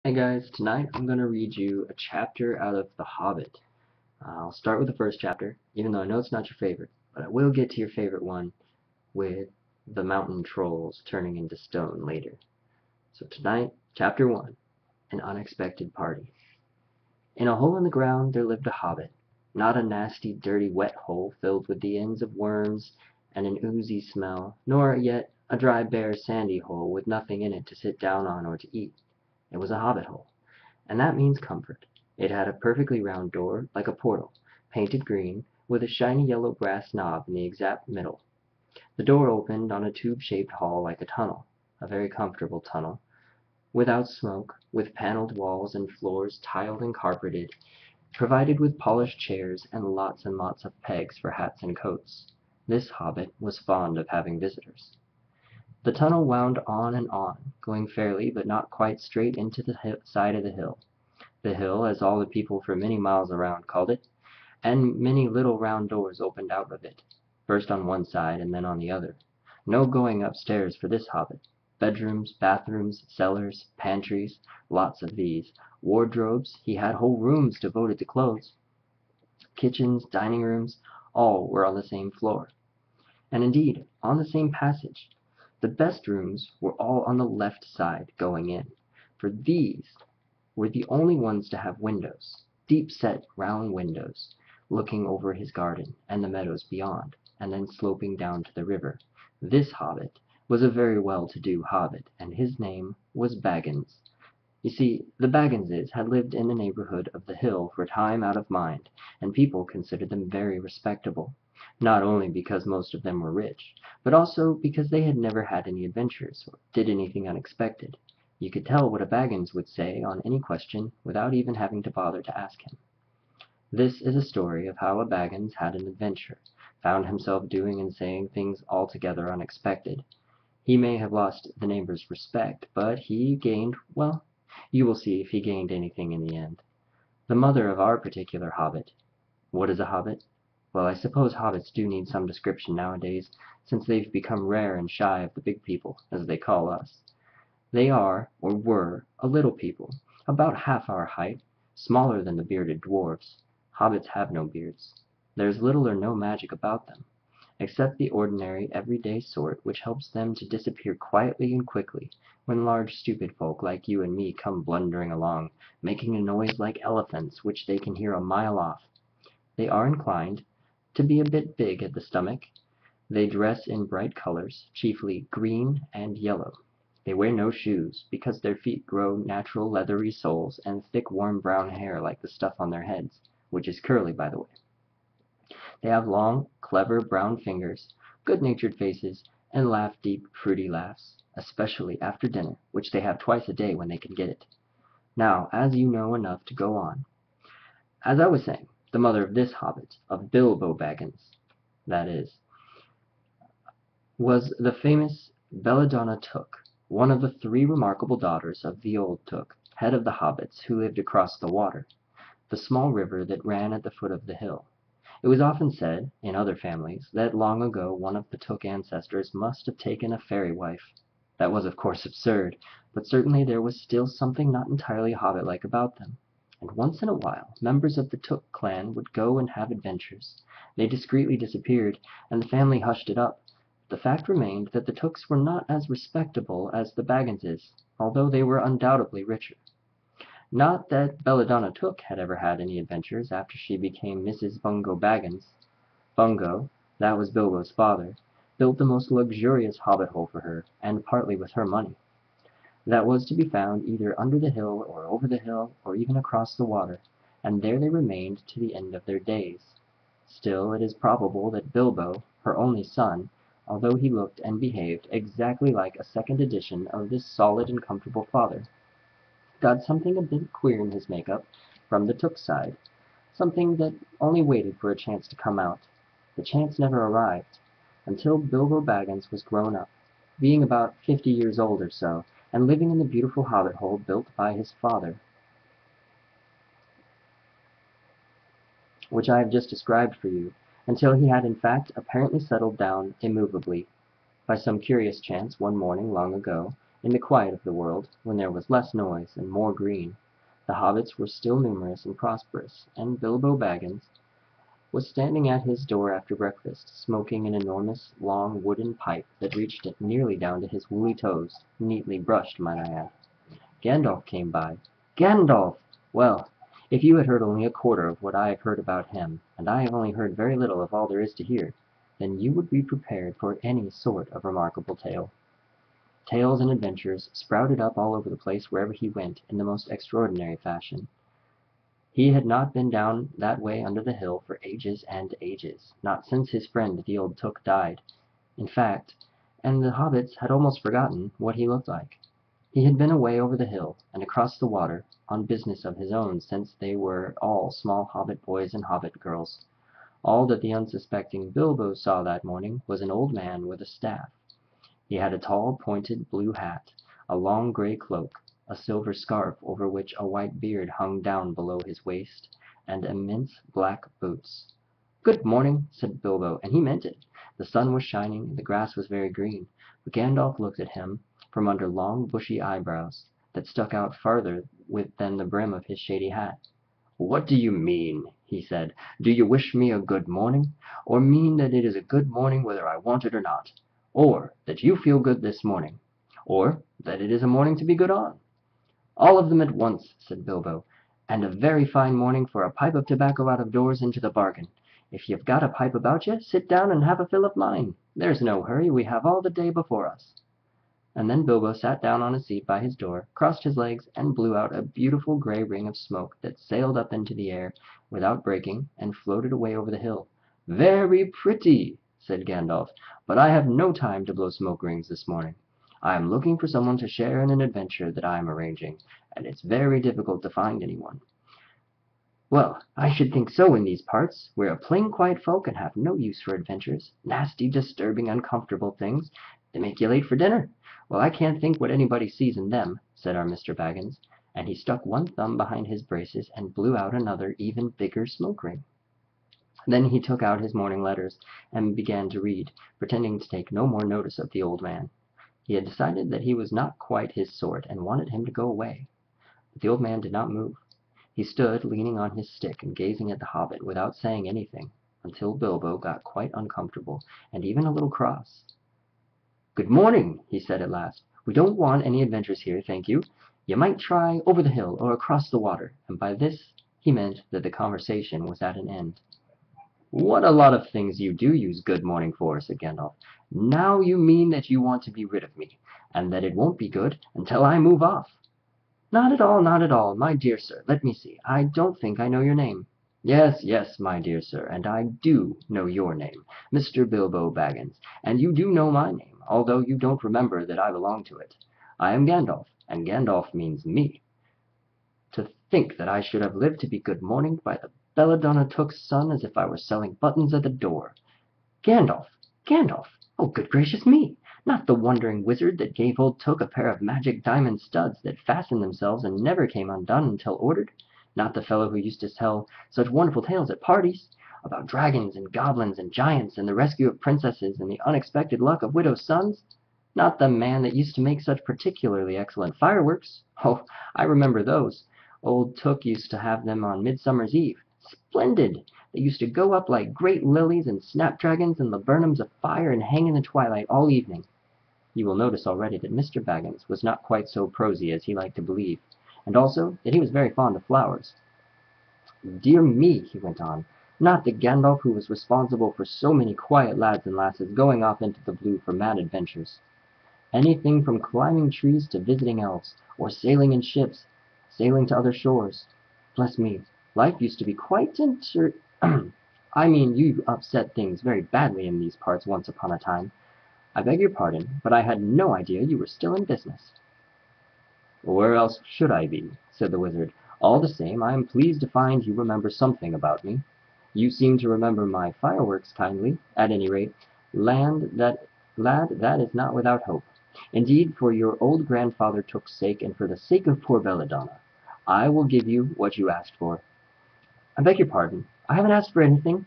Hey guys, tonight I'm going to read you a chapter out of The Hobbit. I'll start with the first chapter, even though I know it's not your favorite, but I will get to your favorite one with the mountain trolls turning into stone later. So tonight, chapter 1, An Unexpected Party. In a hole in the ground there lived a hobbit, not a nasty, dirty, wet hole filled with the ends of worms and an oozy smell, nor yet a dry, bare, sandy hole with nothing in it to sit down on or to eat. It was a hobbit hole. And that means comfort. It had a perfectly round door, like a portal, painted green, with a shiny yellow brass knob in the exact middle. The door opened on a tube-shaped hall like a tunnel, a very comfortable tunnel, without smoke, with paneled walls and floors tiled and carpeted, provided with polished chairs and lots of pegs for hats and coats. This hobbit was fond of having visitors. The tunnel wound on and on, going fairly but not quite straight into the side of the hill. The hill, as all the people for many miles around called it, and many little round doors opened out of it, first on one side and then on the other. No going upstairs for this hobbit. Bedrooms, bathrooms, cellars, pantries, lots of these. Wardrobes, he had whole rooms devoted to clothes. Kitchens, dining rooms, all were on the same floor, and indeed on the same passage. The best rooms were all on the left side going in, for these were the only ones to have windows, deep-set round windows, looking over his garden and the meadows beyond, and then sloping down to the river. This hobbit was a very well-to-do hobbit, and his name was Baggins. You see, the Bagginses had lived in the neighborhood of the hill for time out of mind, and people considered them very respectable, not only because most of them were rich, but also because they had never had any adventures, or did anything unexpected. You could tell what a Baggins would say on any question without even having to bother to ask him. This is a story of how a Baggins had an adventure, found himself doing and saying things altogether unexpected. He may have lost the neighbors' respect, but he gained, well, you will see if he gained anything in the end. The mother of our particular hobbit. What is a hobbit? Well, I suppose hobbits do need some description nowadays, since they've become rare and shy of the big people, as they call us. They are, or were, a little people, about half our height, smaller than the bearded dwarves. Hobbits have no beards. There's little or no magic about them, except the ordinary everyday sort which helps them to disappear quietly and quickly when large stupid folk like you and me come blundering along, making a noise like elephants which they can hear a mile off. They are inclined to be a bit big at the stomach. They dress in bright colors, chiefly green and yellow. They wear no shoes, because their feet grow natural leathery soles and thick warm brown hair like the stuff on their heads, which is curly, by the way. They have long, clever brown fingers, good-natured faces, and laugh deep, fruity laughs, especially after dinner, which they have twice a day when they can get it. Now, as you know enough to go on, as I was saying, the mother of this hobbit, of Bilbo Baggins, that is, was the famous Belladonna Took, one of the three remarkable daughters of the old Took, head of the hobbits, who lived across the water, the small river that ran at the foot of the hill. It was often said, in other families, that long ago one of the Took ancestors must have taken a fairy wife. That was of course absurd, but certainly there was still something not entirely hobbit-like about them. And once in a while members of the Took clan would go and have adventures. They discreetly disappeared, and the family hushed it up. The fact remained that the Tooks were not as respectable as the Bagginses, although they were undoubtedly richer. Not that Belladonna Took had ever had any adventures after she became Mrs. Bungo Baggins. Bungo, that was Bilbo's father, built the most luxurious hobbit hole for her, and partly with her money. That was to be found either under the hill or over the hill or even across the water, and there they remained to the end of their days. Still, it is probable that Bilbo, her only son, although he looked and behaved exactly like a second edition of this solid and comfortable father, got something a bit queer in his make-up from the Took side, something that only waited for a chance to come out. The chance never arrived, until Bilbo Baggins was grown up, being about 50 years old or so, and living in the beautiful hobbit hole built by his father, which I have just described for you, until he had in fact apparently settled down immovably. By some curious chance, one morning long ago, In the quiet of the world, when there was less noise and more green, the hobbits were still numerous and prosperous, and Bilbo Baggins was standing at his door after breakfast, smoking an enormous, long wooden pipe that reached nearly down to his woolly toes, neatly brushed, might I add. Gandalf came by. Gandalf! Well, if you had heard only a quarter of what I have heard about him, and I have only heard very little of all there is to hear, then you would be prepared for any sort of remarkable tale. Tales and adventures sprouted up all over the place wherever he went in the most extraordinary fashion. He had not been down that way under the hill for ages and ages, not since his friend the old Took died, in fact, and the hobbits had almost forgotten what he looked like. He had been away over the hill and across the water on business of his own since they were all small hobbit boys and hobbit girls. All that the unsuspecting Bilbo saw that morning was an old man with a staff. He had a tall, pointed blue hat, a long gray cloak, a silver scarf over which a white beard hung down below his waist, and immense black boots. "Good morning," said Bilbo, and he meant it. The sun was shining, and the grass was very green, but Gandalf looked at him from under long, bushy eyebrows that stuck out farther than the brim of his shady hat. "What do you mean?" he said. "Do you wish me a good morning, or mean that it is a good morning whether I want it or not? Or that you feel good this morning? Or that it is a morning to be good on?" "All of them at once," said Bilbo, "and a very fine morning for a pipe of tobacco out of doors into the bargain. If you've got a pipe about you, sit down and have a fill of mine. There's no hurry, we have all the day before us." And then Bilbo sat down on a seat by his door, crossed his legs, and blew out a beautiful gray ring of smoke that sailed up into the air without breaking and floated away over the hill. "Very pretty," said Gandalf, "but I have no time to blow smoke rings this morning. I am looking for someone to share in an adventure that I am arranging, and it's very difficult to find anyone." "Well, I should think so in these parts. We're a plain quiet folk and have no use for adventures. Nasty, disturbing, uncomfortable things. They make you late for dinner. Well, I can't think what anybody sees in them," said our Mr. Baggins, and he stuck one thumb behind his braces and blew out another even bigger smoke ring. Then he took out his morning letters and began to read, pretending to take no more notice of the old man. He had decided that he was not quite his sort and wanted him to go away. But the old man did not move. He stood leaning on his stick and gazing at the hobbit without saying anything, until Bilbo got quite uncomfortable and even a little cross. "Good morning," he said at last. "We don't want any adventures here, thank you. You might try over the hill or across the water," and by this he meant that the conversation was at an end. "What a lot of things you do use good morning for," said Gandalf. "Now you mean that you want to be rid of me, and that it won't be good until I move off." "Not at all, not at all, my dear sir. Let me see. I don't think I know your name." "Yes, yes, my dear sir, and I do know your name, Mr. Bilbo Baggins, and you do know my name, although you don't remember that I belong to it. I am Gandalf, and Gandalf means me. To think that I should have lived to be good morning by the belladonna Took's son as if I were selling buttons at the door. Gandalf! Gandalf! Oh, good gracious me! Not the wandering wizard that gave old Took a pair of magic diamond studs that fastened themselves and never came undone until ordered? Not the fellow who used to tell such wonderful tales at parties, about dragons and goblins and giants and the rescue of princesses and the unexpected luck of widows' sons? Not the man that used to make such particularly excellent fireworks? Oh, I remember those. Old Took used to have them on Midsummer's Eve. Splendid! They used to go up like great lilies and snapdragons and laburnums of fire and hang in the twilight all evening. You will notice already that Mr. Baggins was not quite so prosy as he liked to believe, and also that he was very fond of flowers. "Dear me," he went on, "not the Gandalf who was responsible for so many quiet lads and lasses going off into the blue for mad adventures. Anything from climbing trees to visiting elves, or sailing in ships, sailing to other shores. Bless me, life used to be quite I mean, you upset things very badly in these parts once upon a time. I beg your pardon, but I had no idea you were still in business." "Where else should I be?" said the wizard. "All the same, I am pleased to find you remember something about me. You seem to remember my fireworks kindly. At any rate, lad, that is not without hope. Indeed, for your old grandfather Took's sake, and for the sake of poor belladonna, I will give you what you asked for." "I beg your pardon. I haven't asked for anything."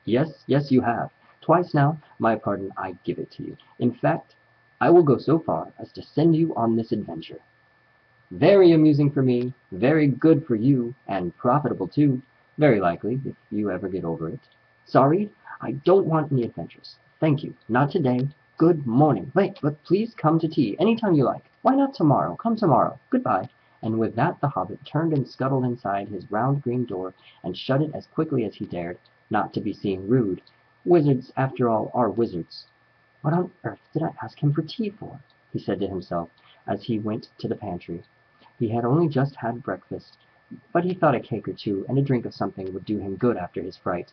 "Yes, yes, you have. Twice now. My pardon, I give it to you. In fact, I will go so far as to send you on this adventure. Very amusing for me, very good for you, and profitable too, very likely, if you ever get over it. Sorry, I don't want any adventures. Thank you, not today. Good morning. Wait, but please come to tea any time you like. Why not tomorrow? Come tomorrow. Goodbye. And with that the hobbit turned and scuttled inside his round green door, and shut it as quickly as he dared, not to be seen rude. Wizards, after all, are wizards. What on earth did I ask him for tea for? He said to himself, as he went to the pantry. He had only just had breakfast, but he thought a cake or two and a drink of something would do him good after his fright.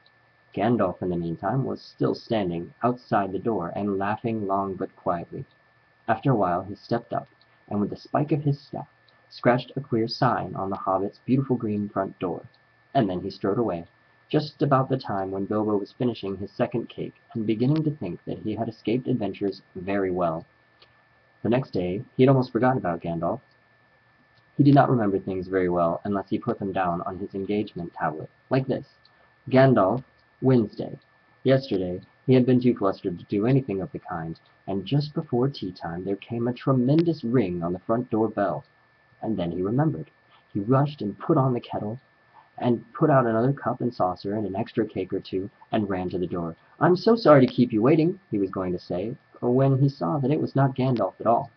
Gandalf, in the meantime, was still standing outside the door and laughing long but quietly. After a while he stepped up, and with the spike of his staff scratched a queer sign on the hobbit's beautiful green front door, and then he strode away, just about the time when Bilbo was finishing his second cake and beginning to think that he had escaped adventures very well. The next day he had almost forgotten about Gandalf. He did not remember things very well unless he put them down on his engagement tablet, like this: Gandalf, Wednesday. Yesterday he had been too flustered to do anything of the kind, and just before tea time there came a tremendous ring on the front door bell. And then he remembered. He rushed and put on the kettle, and put out another cup and saucer and an extra cake or two, and ran to the door. "I'm so sorry to keep you waiting," he was going to say, when he saw that it was not Gandalf at all.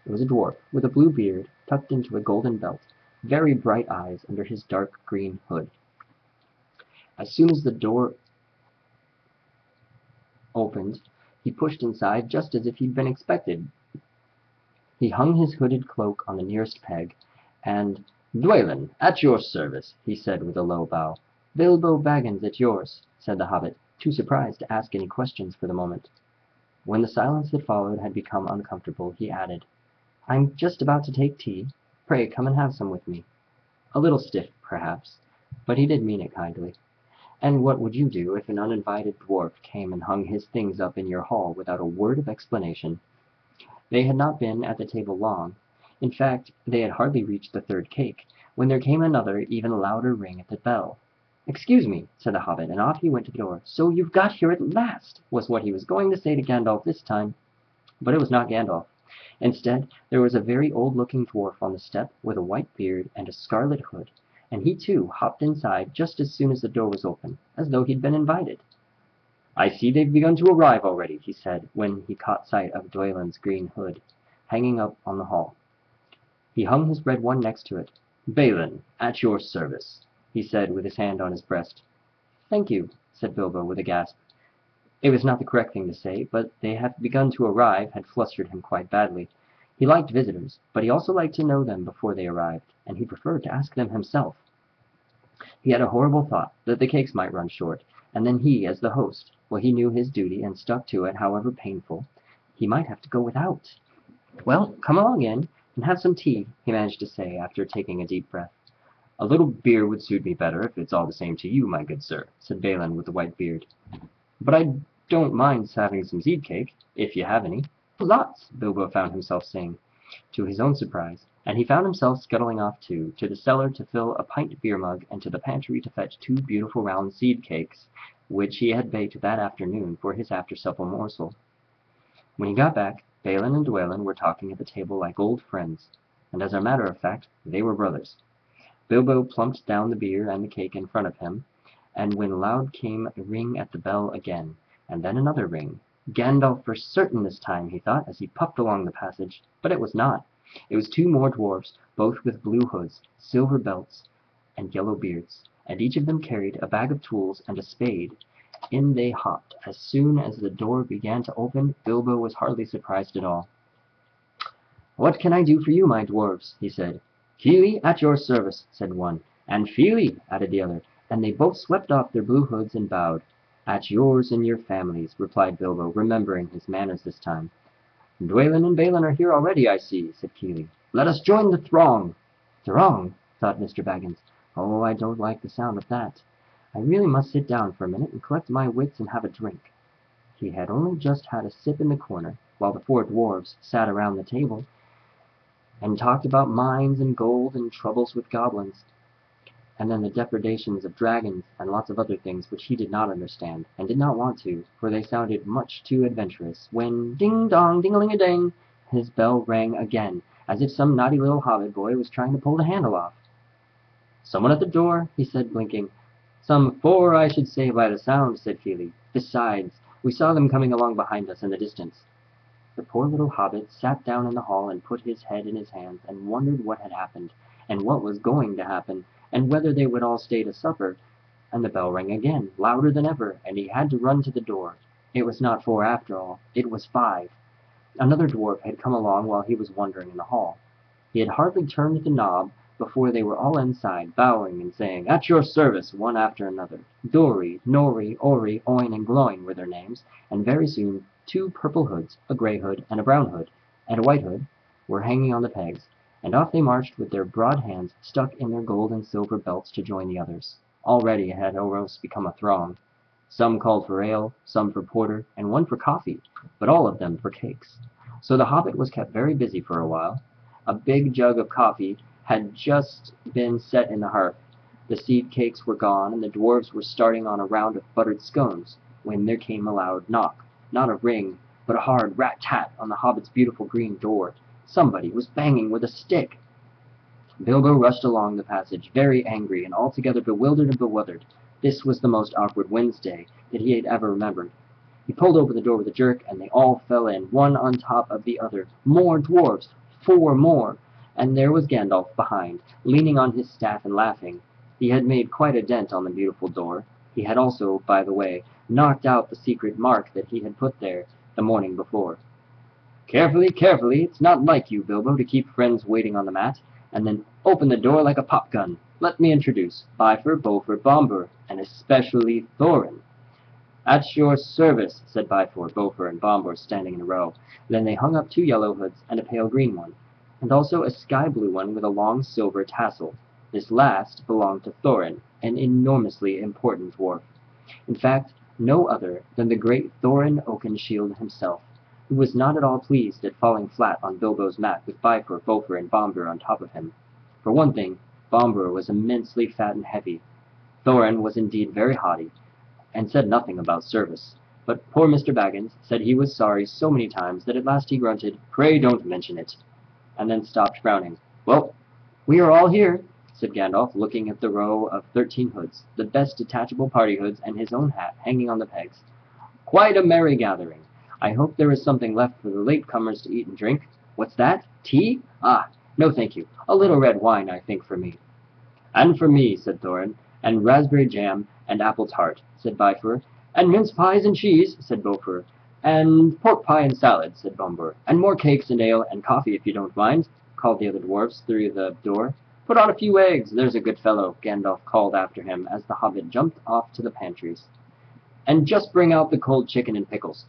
It was a dwarf, with a blue beard tucked into a golden belt, very bright eyes under his dark green hood. As soon as the door opened, he pushed inside just as if he'd been expected. He hung his hooded cloak on the nearest peg, and "Dwalin, at your service," he said with a low bow. "Bilbo Baggins at yours," said the hobbit, too surprised to ask any questions for the moment. When the silence that followed had become uncomfortable, he added, "I'm just about to take tea. Pray come and have some with me." A little stiff, perhaps, but he did mean it kindly. And what would you do if an uninvited dwarf came and hung his things up in your hall without a word of explanation? They had not been at the table long. In fact, they had hardly reached the third cake, when there came another, even louder ring at the bell. "Excuse me," said the hobbit, and off he went to the door. "So you've got here at last," was what he was going to say to Gandalf this time. But it was not Gandalf. Instead, there was a very old-looking dwarf on the step, with a white beard and a scarlet hood, and he too hopped inside just as soon as the door was open, as though he'd been invited. "I see they've begun to arrive already," he said, when he caught sight of Dwalin's green hood hanging up on the hall. He hung his red one next to it. "Balin, at your service," he said with his hand on his breast. "Thank you," said Bilbo with a gasp. It was not the correct thing to say, but "they have begun to arrive" had flustered him quite badly. He liked visitors, but he also liked to know them before they arrived, and he preferred to ask them himself. He had a horrible thought that the cakes might run short, and then he, as the host, well, he knew his duty and stuck to it, however painful. He might have to go without. "Well, come along in and have some tea," he managed to say after taking a deep breath. "A little beer would suit me better, if it's all the same to you, my good sir," said Balin with the white beard. "But I don't mind having some seed cake, if you have any." "Lots," Bilbo found himself saying, to his own surprise, and he found himself scuttling off too, to the cellar to fill a pint beer mug, and to the pantry to fetch 2 beautiful round seed cakes, which he had baked that afternoon for his after-supper morsel. When he got back, Balin and Dwalin were talking at the table like old friends, and as a matter of fact, they were brothers. Bilbo plumped down the beer and the cake in front of him, and when loud came a ring at the bell again, and then another ring. Gandalf for certain this time, he thought, as he puffed along the passage, but it was not. It was 2 more dwarfs, both with blue hoods, silver belts, and yellow beards, and each of them carried a bag of tools and a spade. In they hopped. As soon as the door began to open, Bilbo was hardly surprised at all. "What can I do for you, my dwarfs?" he said. "Kili, at your service," said one. "And Fili," added the other, and they both swept off their blue hoods and bowed. "At yours and your families," replied Bilbo, remembering his manners this time. "Dwalin and Balin are here already, I see," said Kili. "Let us join the throng." "Throng?" thought Mr. Baggins. "Oh, I don't like the sound of that. I really must sit down for a minute and collect my wits and have a drink." He had only just had a sip in the corner, while the 4 dwarfs sat around the table and talked about mines and gold and troubles with goblins. and then the depredations of dragons and lots of other things which he did not understand, and did not want to, for they sounded much too adventurous, when ding-dong, ding-a-ling-a-ding, his bell rang again, as if some naughty little hobbit boy was trying to pull the handle off. "Someone at the door," he said, blinking. "Some 4, I should say, by the sound," said Feely. "Besides, we saw them coming along behind us in the distance." The poor little hobbit sat down in the hall and put his head in his hands and wondered what had happened, and what was going to happen, and whether they would all stay to supper. And the bell rang again, louder than ever, and he had to run to the door. It was not 4 after all, it was 5. Another dwarf had come along while he was wandering in the hall. He had hardly turned the knob before they were all inside, bowing and saying, "At your service," one after another. Dory, Nori, Ori, Oin, and Gloin were their names, and very soon 2 purple hoods, a grey hood, and a brown hood, and a white hood, were hanging on the pegs, and off they marched with their broad hands stuck in their gold and silver belts to join the others. Already it had almost become a throng. Some called for ale, some for porter, and one for coffee, but all of them for cakes. So the hobbit was kept very busy for a while. A big jug of coffee had just been set in the hearth. The seed cakes were gone, and the dwarves were starting on a round of buttered scones, when there came a loud knock. Not a ring, but a hard rat-tat on the hobbit's beautiful green door. Somebody was banging with a stick. Bilbo rushed along the passage, very angry and altogether bewildered and bewildered. This was the most awkward Wednesday that he had ever remembered. He pulled open the door with a jerk, and they all fell in, one on top of the other. More dwarves! 4 more! And there was Gandolf behind, leaning on his staff and laughing. He had made quite a dent on the beautiful door. He had also, by the way, knocked out the secret mark that he had put there the morning before. "Carefully, carefully, it's not like you, Bilbo, to keep friends waiting on the mat, and then open the door like a pop-gun. Let me introduce Bifur, Bofur, Bombur, and especially Thorin." "At your service," said Bifur, Bofur, and Bombur, standing in a row. Then they hung up 2 yellow hoods and a pale green one, and also a sky-blue one with a long silver tassel. This last belonged to Thorin, an enormously important dwarf. In fact, no other than the great Thorin Oakenshield himself, who was not at all pleased at falling flat on Bilbo's mat with Bifur, Bofur, and Bombur on top of him. For one thing, Bombur was immensely fat and heavy. Thorin was indeed very haughty, and said nothing about service. But poor Mr. Baggins said he was sorry so many times that at last he grunted, "Pray don't mention it," and then stopped frowning. "Well, we are all here," said Gandalf, looking at the row of 13 hoods, the best detachable party hoods, and his own hat hanging on the pegs. "Quite a merry gathering. I hope there is something left for the late-comers to eat and drink. What's that? Tea? Ah, no thank you. A little red wine, I think, for me." "And for me," said Thorin. "And raspberry jam, and apple tart," said Bifur. "And mince pies and cheese," said Bofur. "And pork pie and salad," said Bombur. "And more cakes and ale and coffee if you don't mind," called the other dwarfs through the door. "Put on a few eggs, there's a good fellow," Gandalf called after him as the hobbit jumped off to the pantries. "And just bring out the cold chicken and pickles."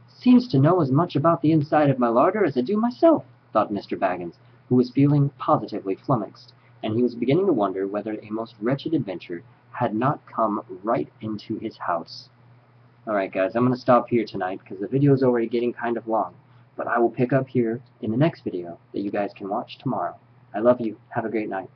"Seems to know as much about the inside of my larder as I do myself," thought Mr. Baggins, who was feeling positively flummoxed, and he was beginning to wonder whether a most wretched adventure had not come right into his house. Alright guys, I'm going to stop here tonight because the video is already getting kind of long, but I will pick up here in the next video that you guys can watch tomorrow. I love you. Have a great night.